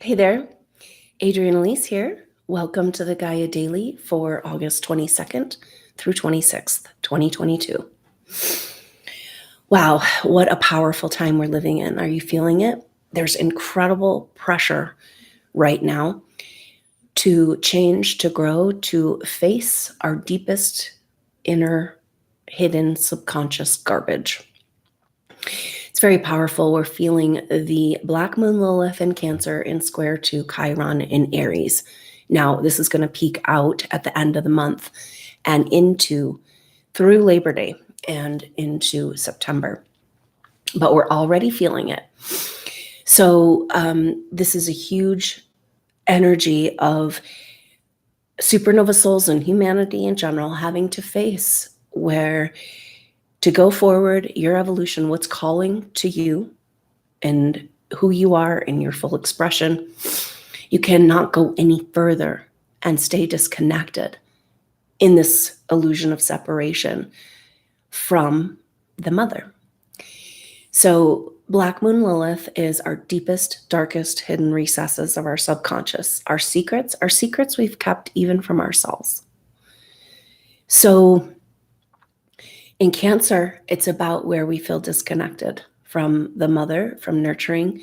Hey there, Adrienne Elise here. Welcome to the Gaia Daily for August 22nd through 26th, 2022. Wow, what a powerful time we're living in. Are you feeling it? There's incredible pressure right now to change, to grow, to face our deepest inner hidden subconscious garbage. It's very powerful. We're feeling the Black Moon Lilith in Cancer in square to Chiron in Aries. Now, this is going to peak out at the end of the month and through Labor Day and into September. But we're already feeling it. So this is a huge energy of supernova souls and humanity in general having to face where to go forward, your evolution, what's calling to you and who you are in your full expression. You cannot go any further and stay disconnected in this illusion of separation from the mother. So Black Moon Lilith is our deepest, darkest hidden recesses of our subconscious, our secrets we've kept even from ourselves. So in Cancer, it's about where we feel disconnected from the mother, from nurturing,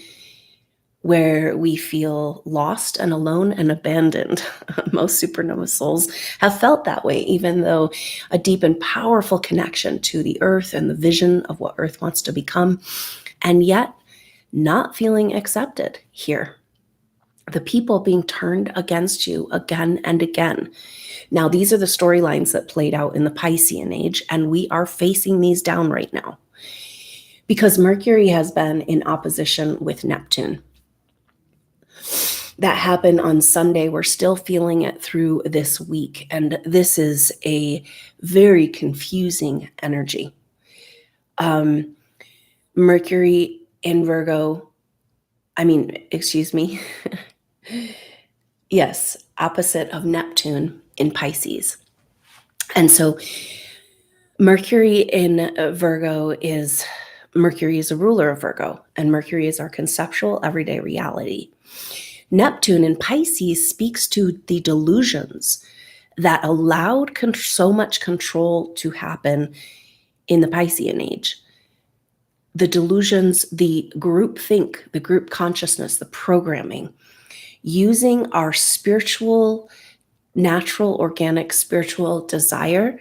where we feel lost and alone and abandoned. Most supernova souls have felt that way, even though a deep and powerful connection to the earth and the vision of what earth wants to become, and yet not feeling accepted here. The people being turned against you again and again. Now, these are the storylines that played out in the Piscean age, and we are facing these down right now because Mercury has been in opposition with Neptune. That happened on Sunday. We're still feeling it through this week, and this is a very confusing energy. Mercury in Virgo, yes, opposite of Neptune in Pisces. And so Mercury in Virgo Mercury is a ruler of Virgo, and Mercury is our conceptual everyday reality. Neptune in Pisces speaks to the delusions that allowed so much control to happen in the Piscean age. The delusions, the group think, the group consciousness, the programming, using our spiritual, natural, organic, spiritual desire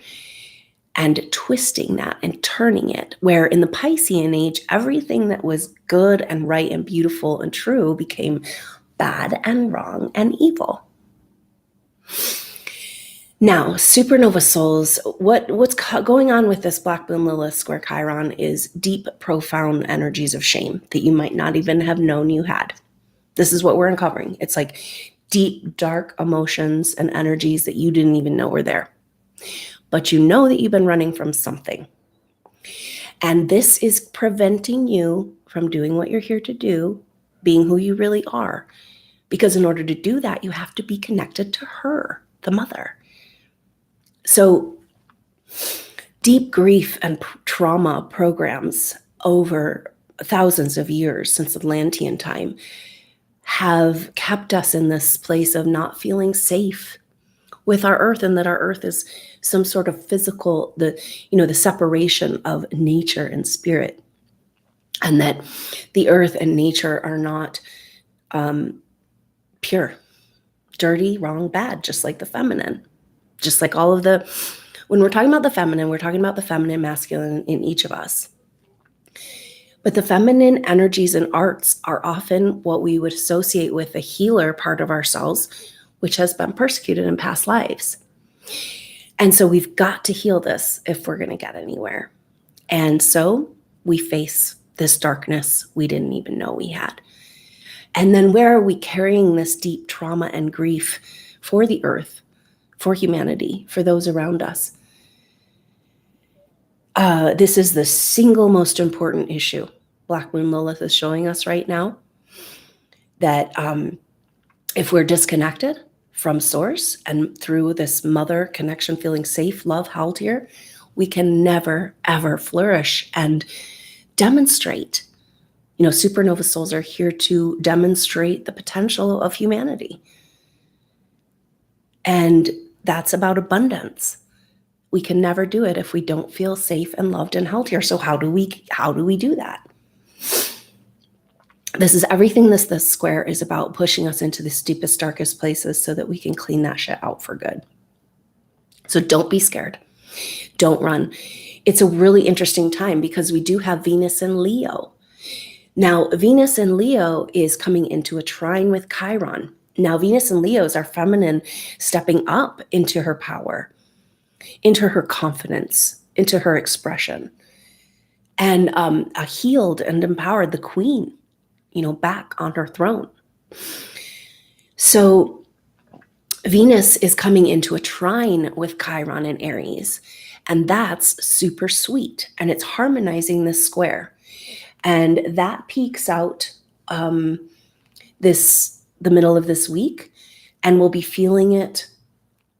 and twisting that and turning it, where in the Piscean age, everything that was good and right and beautiful and true became bad and wrong and evil. Now, supernova souls, what's going on with this Black Moon Lilith square Chiron is deep, profound energies of shame that you might not even have known you had. This is what we're uncovering. It's like deep, dark emotions and energies that you didn't even know were there. But you know that you've been running from something. And this is preventing you from doing what you're here to do, being who you really are. Because in order to do that, you have to be connected to her, the mother. So deep grief and trauma programs over thousands of years since Atlantean time have kept us in this place of not feeling safe with our earth, and that our earth is some sort of physical, the separation of nature and spirit, and that the earth and nature are not pure, dirty, wrong, bad, just like the feminine, just like all of when we're talking about the feminine, we're talking about the feminine, masculine in each of us. But the feminine energies and arts are often what we would associate with the healer part of ourselves, which has been persecuted in past lives. And so we've got to heal this if we're going to get anywhere. And so we face this darkness we didn't even know we had. And then where are we carrying this deep trauma and grief for the earth, for humanity, for those around us? This is the single most important issue Black Moon Lilith is showing us right now, that if we're disconnected from source and through this mother connection, feeling safe, love, held here, we can never, ever flourish and demonstrate Supernova souls are here to demonstrate the potential of humanity. And that's about abundance. We can never do it if we don't feel safe and loved and held here. So how do we do that? This is everything this square is about, pushing us into the deepest, darkest places so that we can clean that shit out for good. So don't be scared. Don't run. It's a really interesting time because we do have Venus in Leo. Now, Venus in Leo is coming into a trine with Chiron. Now, Venus in Leo is our feminine stepping up into her power, into her confidence, into her expression, and a healed and empowered, the queen, back on her throne. So Venus is coming into a trine with Chiron in Aries, and that's super sweet, and it's harmonizing this square. And that peaks out the middle of this week, and we'll be feeling it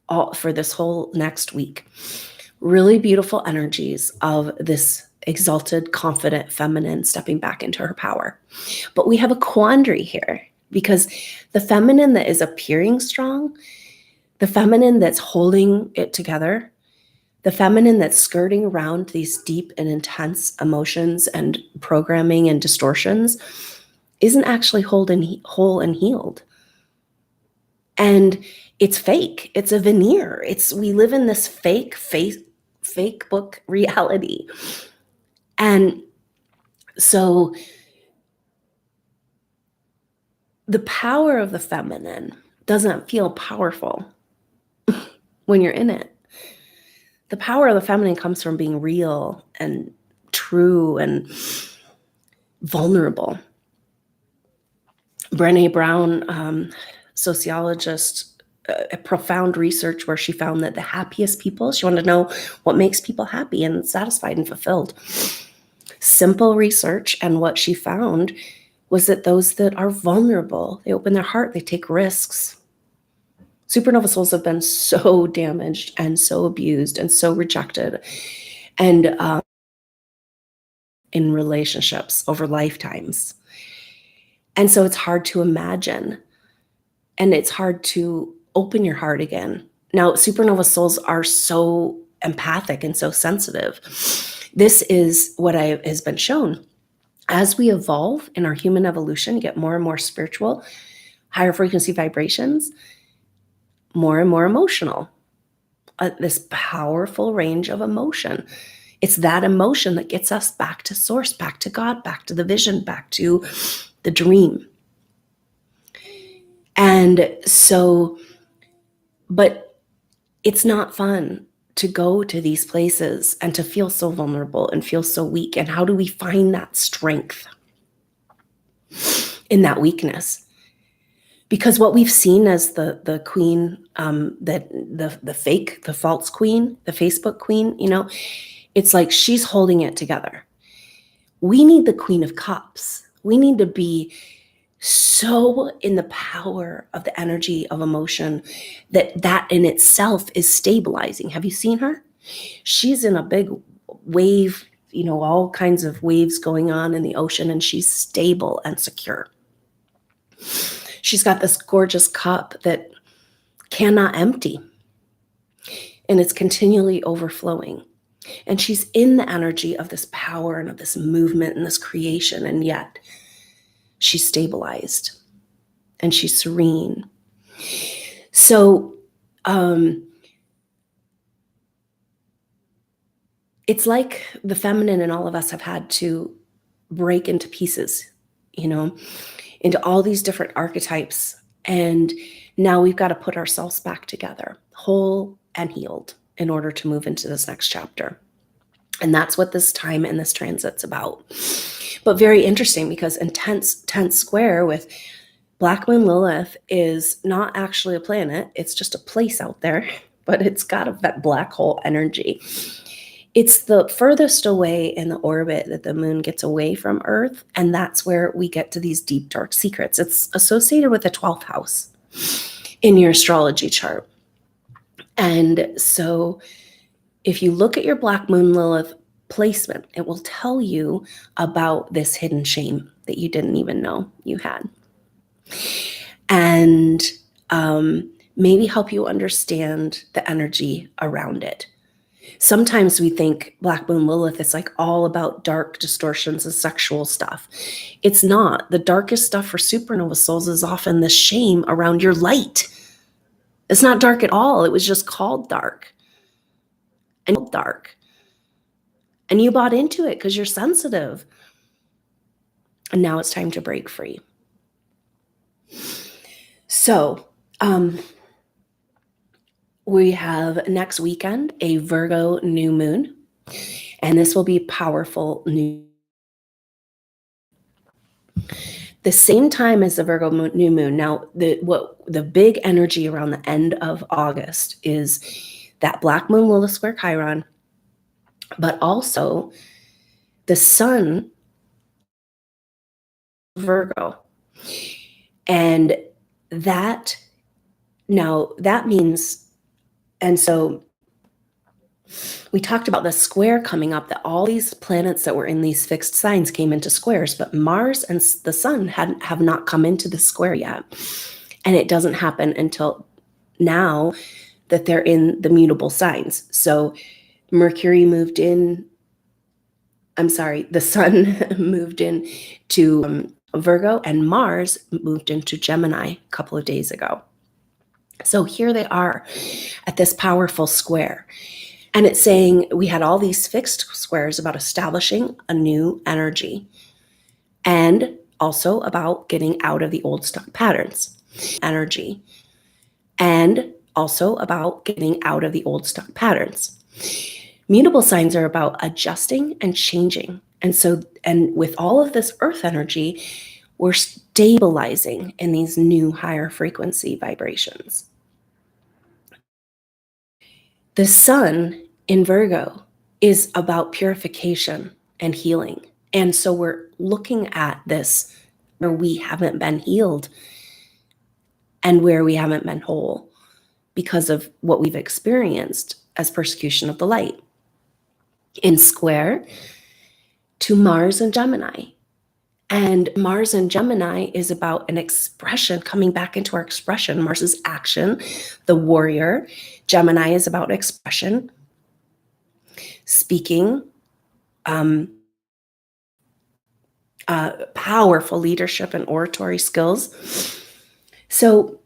all for this whole next week. Really beautiful energies of this exalted, confident, feminine stepping back into her power. But we have a quandary here because the feminine that is appearing strong, the feminine that's holding it together, the feminine that's skirting around these deep and intense emotions and programming and distortions, isn't actually whole and healed. And it's fake. It's a veneer. We live in this fake book reality. And so the power of the feminine doesn't feel powerful when you're in it. The power of the feminine comes from being real and true and vulnerable. Brené Brown, sociologist, a profound research where she found that the happiest people, she wanted to know what makes people happy and satisfied and fulfilled. Simple research, and what she found was that those that are vulnerable, they open their heart, they take risks. Supernova souls have been so damaged and so abused and so rejected, and in relationships over lifetimes. And so it's hard to imagine, and it's hard to open your heart again. Now, supernova souls are so empathic and so sensitive. This is what has been shown. As we evolve in our human evolution, get more and more spiritual, higher frequency vibrations, more and more emotional. This powerful range of emotion. It's that emotion that gets us back to source, back to God, back to the vision, back to the dream. And so, but it's not fun to go to these places and to feel so vulnerable and feel so weak. And how do we find that strength in that weakness? Because what we've seen as the queen, the false queen, the Facebook queen, it's like she's holding it together. We need the Queen of Cups. We need to be so in the power of the energy of emotion that in itself is stabilizing. Have you seen her? She's in a big wave, all kinds of waves going on in the ocean, and she's stable and secure. She's got this gorgeous cup that cannot empty, and it's continually overflowing. And she's in the energy of this power and of this movement and this creation, and yet she's stabilized and she's serene. So it's like the feminine in all of us have had to break into pieces, into all these different archetypes. And now we've got to put ourselves back together, whole and healed, in order to move into this next chapter. And that's what this time and this transit's about. But very interesting, because intense square with Black Moon Lilith is not actually a planet. It's just a place out there, but it's got that black hole energy. It's the furthest away in the orbit that the moon gets away from Earth, and that's where we get to these deep, dark secrets. It's associated with the 12th house in your astrology chart. And so if you look at your Black Moon Lilith placement, it will tell you about this hidden shame, that you didn't even know you had. And maybe help you understand the energy around it. Sometimes we think Black Moon Lilith is like all about dark distortions and sexual stuff. It's not. The darkest stuff for supernova souls is often the shame around your light. It's not dark at all. It was just called dark. And you bought into it because you're sensitive. And now it's time to break free. So, we have next weekend a Virgo new moon, and this will be powerful new. The same time as the Virgo new moon. Now, the big energy around the end of August is that Black Moon Lilith square Chiron, but also the sun Virgo, and that means. And so we talked about the square coming up, that all these planets that were in these fixed signs came into squares, but Mars and the sun have not come into the square yet. And it doesn't happen until now that they're in the mutable signs. So Mercury moved in, the sun moved in to Virgo, and Mars moved into Gemini a couple of days ago. So here they are at this powerful square. And it's saying we had all these fixed squares about establishing a new energy and also about getting out of the old stuck patterns. Energy. And also about getting out of the old stuck patterns. Mutable signs are about adjusting and changing. And with all of this earth energy, we're stabilizing in these new higher frequency vibrations. The sun in Virgo is about purification and healing. And so we're looking at this where we haven't been healed and where we haven't been whole because of what we've experienced as persecution of the light. In square to Mars and Gemini. And Mars and Gemini is about an expression, coming back into our expression. Mars is action, the warrior. Gemini is about expression, speaking, powerful leadership and oratory skills. So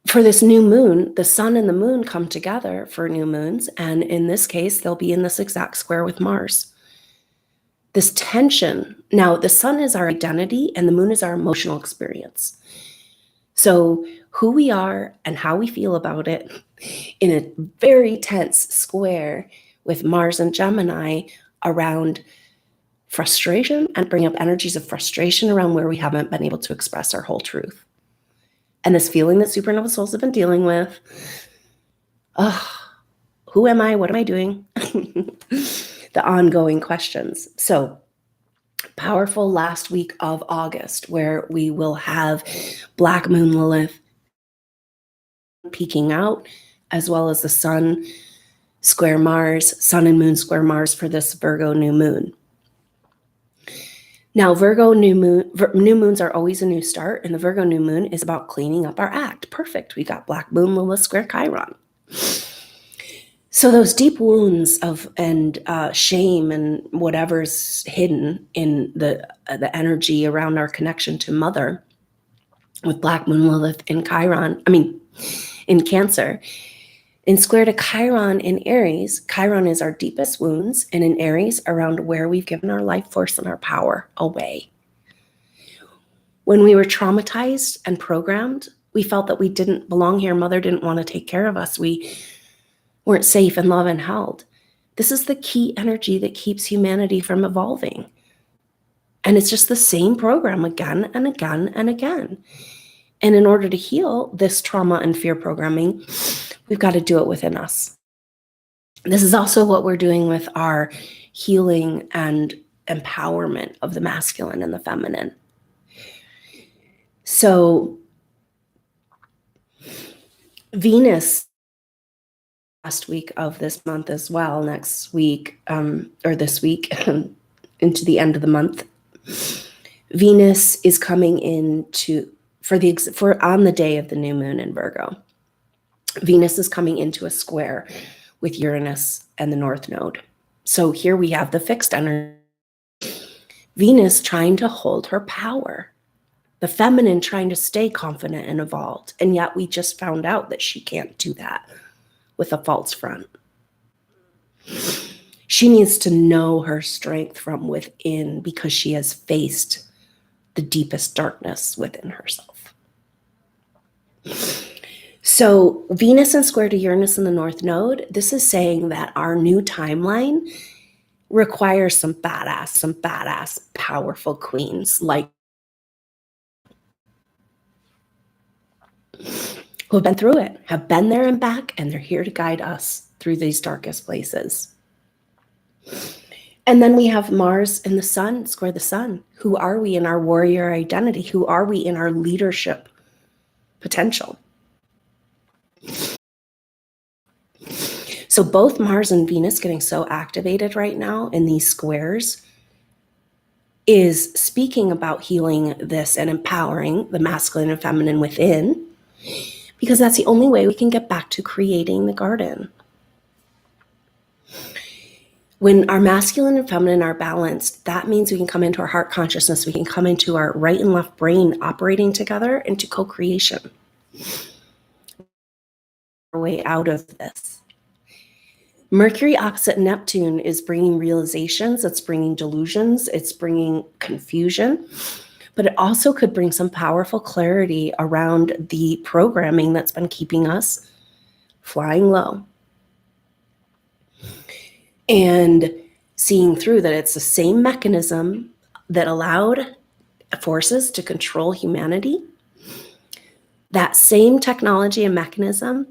for this new moon, the sun and the moon come together for new moons. And in this case, they'll be in this exact square with Mars. This tension. Now, the sun is our identity and the moon is our emotional experience. So who we are and how we feel about it in a very tense square with Mars and Gemini around frustration, and bring up energies of frustration around where we haven't been able to express our whole truth. And this feeling that supernova souls have been dealing with. Who am I? What am I doing? The ongoing questions. So powerful last week of August, where we will have Black Moon Lilith peeking out, as well as the sun square Mars, sun and moon square Mars for this Virgo new moon. Now, Virgo new moons are always a new start, and the Virgo new moon is about cleaning up our act. Perfect. We got Black Moon Lilith square Chiron. So those deep wounds of shame and whatever's hidden in the energy around our connection to Mother, with Black Moon Lilith in in Cancer, in square to Chiron in Aries. Chiron is our deepest wounds, and in Aries, around where we've given our life force and our power away. When we were traumatized and programmed, we felt that we didn't belong here. Mother didn't want to take care of us. We weren't safe and loved and held. This is the key energy that keeps humanity from evolving. And it's just the same program again and again and again. And in order to heal this trauma and fear programming, we've got to do it within us. This is also what we're doing with our healing and empowerment of the masculine and the feminine. So Venus last week of this month as well, next week, or this week into the end of the month, Venus is coming into, for on the day of the new moon in Virgo, Venus is coming into a square with Uranus and the North Node. So here we have the fixed energy. Venus trying to hold her power. The feminine trying to stay confident and evolved. And yet we just found out that she can't do that with a false front. She needs to know her strength from within because she has faced the deepest darkness within herself. So Venus and square to Uranus in the North Node, this is saying that our new timeline requires some badass, powerful queens like who have been through it, have been there and back, and they're here to guide us through these darkest places. And then we have Mars and the Sun, square the Sun. Who are we in our warrior identity? Who are we in our leadership potential? So both Mars and Venus getting so activated right now in these squares is speaking about healing this and empowering the masculine and feminine within, because that's the only way we can get back to creating the garden. When our masculine and feminine are balanced, that means we can come into our heart consciousness, we can come into our right and left brain operating together into co-creation. Our way out of this. Mercury opposite Neptune is bringing realizations, it's bringing delusions, it's bringing confusion, but it also could bring some powerful clarity around the programming that's been keeping us flying low. And seeing through that it's the same mechanism that allowed forces to control humanity. That same technology and mechanism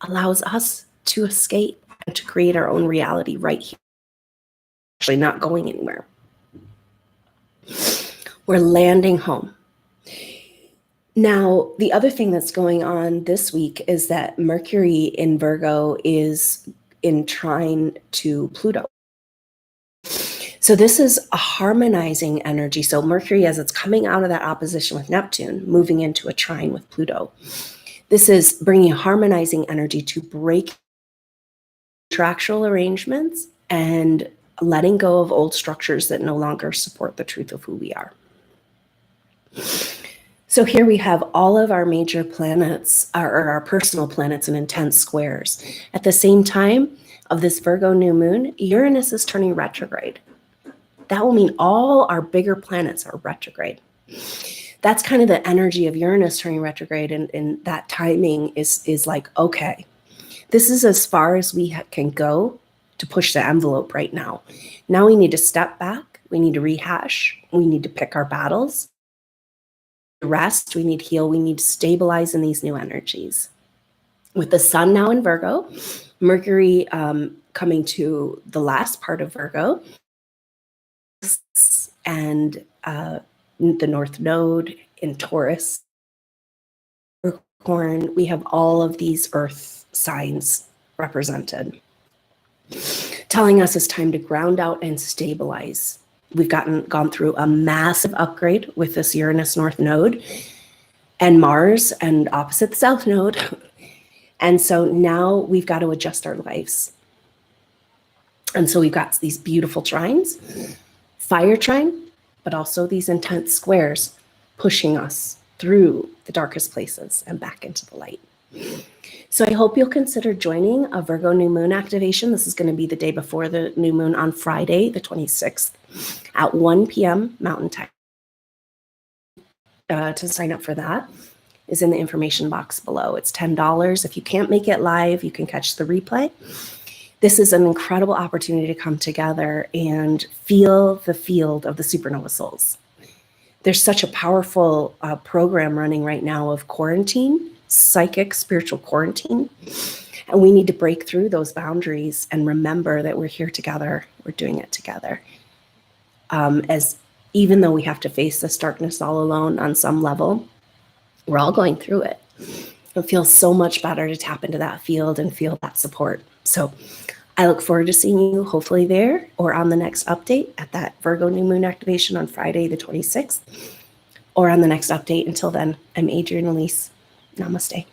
allows us to escape and to create our own reality right here. Actually not going anywhere. We're landing home. Now, the other thing that's going on this week is that Mercury in Virgo is in trine to Pluto. So this is a harmonizing energy. So Mercury, as it's coming out of that opposition with Neptune, moving into a trine with Pluto. This is bringing harmonizing energy to break contractual arrangements and letting go of old structures that no longer support the truth of who we are. So here we have all of our major planets, or our personal planets in intense squares. At the same time of this Virgo new moon, Uranus is turning retrograde. That will mean all our bigger planets are retrograde. That's kind of the energy of Uranus turning retrograde, and that timing is like, okay, this is as far as we can go to push the envelope right now. Now we need to step back, we need to rehash, we need to pick our battles, rest, we need to heal, we need to stabilize in these new energies. With the Sun now in Virgo, Mercury coming to the last part of Virgo, and the North Node in Taurus, Capricorn, we have all of these earth signs represented, telling us it's time to ground out and stabilize. We've gone through a massive upgrade with this Uranus North Node and Mars and opposite the South Node. And so now we've got to adjust our lives. And so we've got these beautiful trines, fire trine, but also these intense squares pushing us through the darkest places and back into the light. So I hope you'll consider joining a Virgo new moon activation. This is going to be the day before the new moon on Friday, the 26th at 1 p.m. Mountain Time. To sign up for that is in the information box below. It's $10. If you can't make it live, you can catch the replay. This is an incredible opportunity to come together and feel the field of the supernova souls. There's such a powerful program running right now of quarantine, psychic, spiritual quarantine. And we need to break through those boundaries and remember that we're here together. We're doing it together. As even though we have to face this darkness all alone on some level, we're all going through it. It feels so much better to tap into that field and feel that support. So I look forward to seeing you hopefully there or on the next update at that Virgo New Moon activation on Friday the 26th, or on the next update. Until then, I'm Adrienne Elise. Namaste.